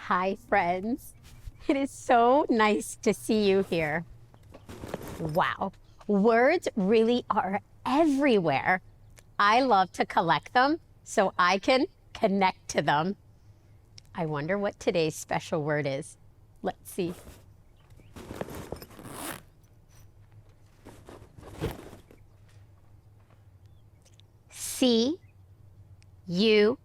Hi, friends. It is so nice to see you here. Wow, words really are everywhere. I love to collect them so I can connect to them. I wonder what today's special word is. Let's see. C-U-R-I-O-U-S.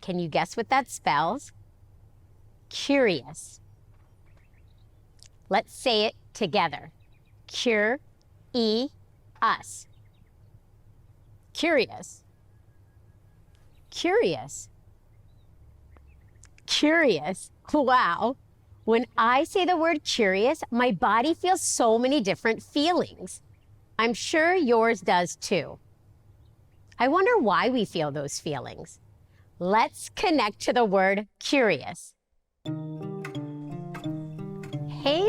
Can you guess what that spells? Curious. Let's say it together. Cure-e-us. Curious. Curious. Curious. Wow. When I say the word curious, my body feels so many different feelings. I'm sure yours does too. I wonder why we feel those feelings. Let's connect to the word curious. Hey,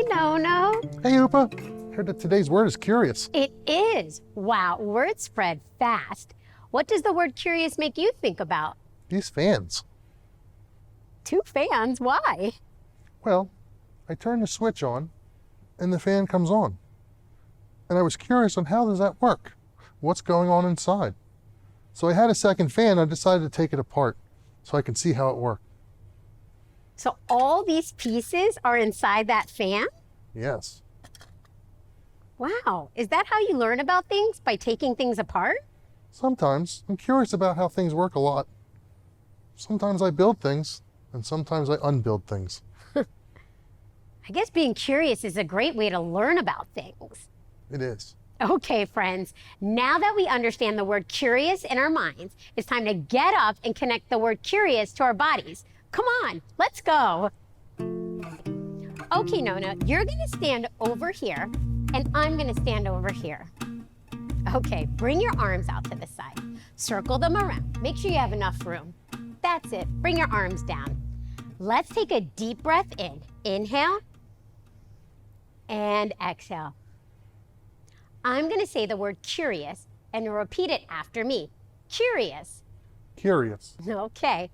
NoNo. Hey, Oopa. Heard that today's word is curious. It is. Wow, words spread fast. What does the word curious make you think about? These fans. 2 fans? Why? Well, I turn the switch on and the fan comes on. And I was curious on how does that work? What's going on inside? So I had a second fan. I decided to take it apart so I can see how it worked. So all these pieces are inside that fan? Yes. Wow, is that how you learn about things? By taking things apart? Sometimes I'm curious about how things work a lot. Sometimes I build things and sometimes I unbuild things. I guess being curious is a great way to learn about things. It is. Okay, friends, now that we understand the word curious in our minds, it's time to get up and connect the word curious to our bodies. Come on, let's go. Okay, NoNo, you're gonna stand over here and I'm gonna stand over here. Okay, bring your arms out to the side. Circle them around. Make sure you have enough room. That's it, bring your arms down. Let's take a deep breath in. Inhale and exhale. I'm gonna say the word curious and repeat it after me. Curious. Curious. Okay,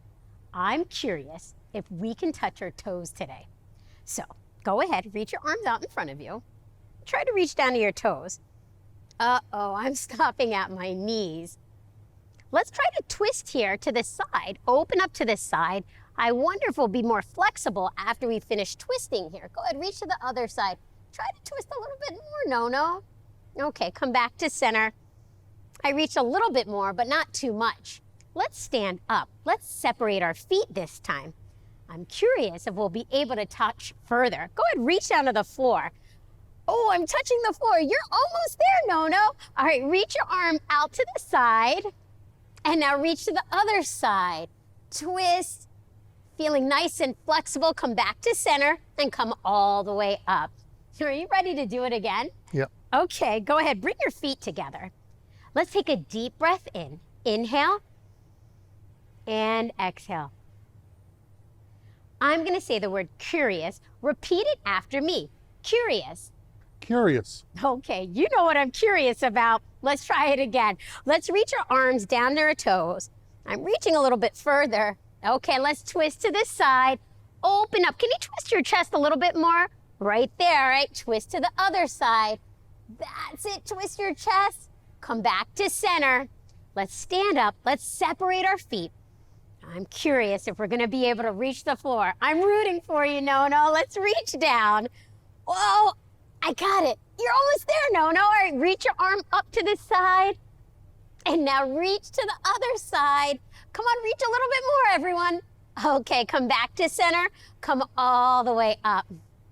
I'm curious if we can touch our toes today. So go ahead, reach your arms out in front of you. Try to reach down to your toes. Uh-oh, I'm stopping at my knees. Let's try to twist here to the side. Open up to the side. I wonder if we'll be more flexible after we finish twisting here. Go ahead, reach to the other side. Try to twist a little bit more, NoNo. Okay, come back to center. I reached a little bit more, but not too much. Let's stand up. Let's separate our feet this time. I'm curious if we'll be able to touch further. Go ahead, reach down to the floor. Oh, I'm touching the floor. You're almost there, NoNo. All right, reach your arm out to the side. And now reach to the other side. Twist. Feeling nice and flexible, come back to center and come all the way up. Are you ready to do it again? Yep. Okay, go ahead, bring your feet together. Let's take a deep breath in. Inhale and exhale. I'm gonna say the word curious. Repeat it after me. Curious. Curious. Okay, you know what I'm curious about. Let's try it again. Let's reach our arms down to our toes. I'm reaching a little bit further. Okay, let's twist to this side. Open up. Can you twist your chest a little bit more? Right there, right? Twist to the other side. That's it. Twist your chest. Come back to center. Let's stand up. Let's separate our feet. I'm curious if we're going to be able to reach the floor. I'm rooting for you, NoNo. Let's reach down. Whoa, I got it. You're almost there, NoNo. All right, reach your arm up to the side. And now reach to the other side. Come on, reach a little bit more, everyone. Okay, come back to center. Come all the way up.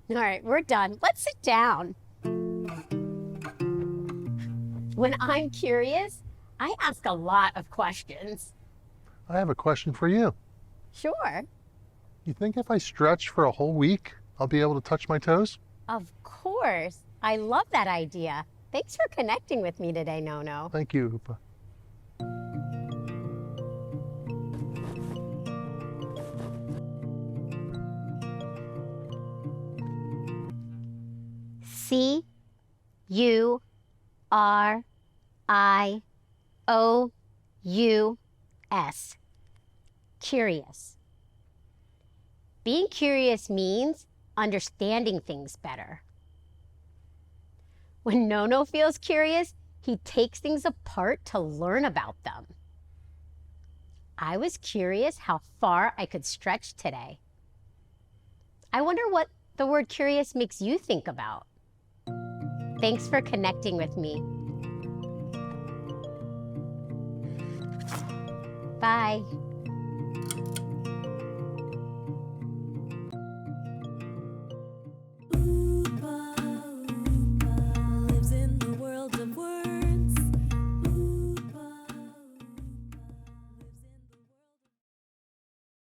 All right, we're done. Let's sit down. When I'm curious, I ask a lot of questions. I have a question for you. Sure. You think if I stretch for a whole week, I'll be able to touch my toes? Of course. I love that idea. Thanks for connecting with me today, NoNo. Thank you, Oopa. C-U-R-I-O-U-S. C-U-R-I-O-U-S. Curious. Being curious means understanding things better. When NoNo feels curious, he takes things apart to learn about them. I was curious how far I could stretch today. I wonder what the word curious makes you think about. Thanks for connecting with me. Bye.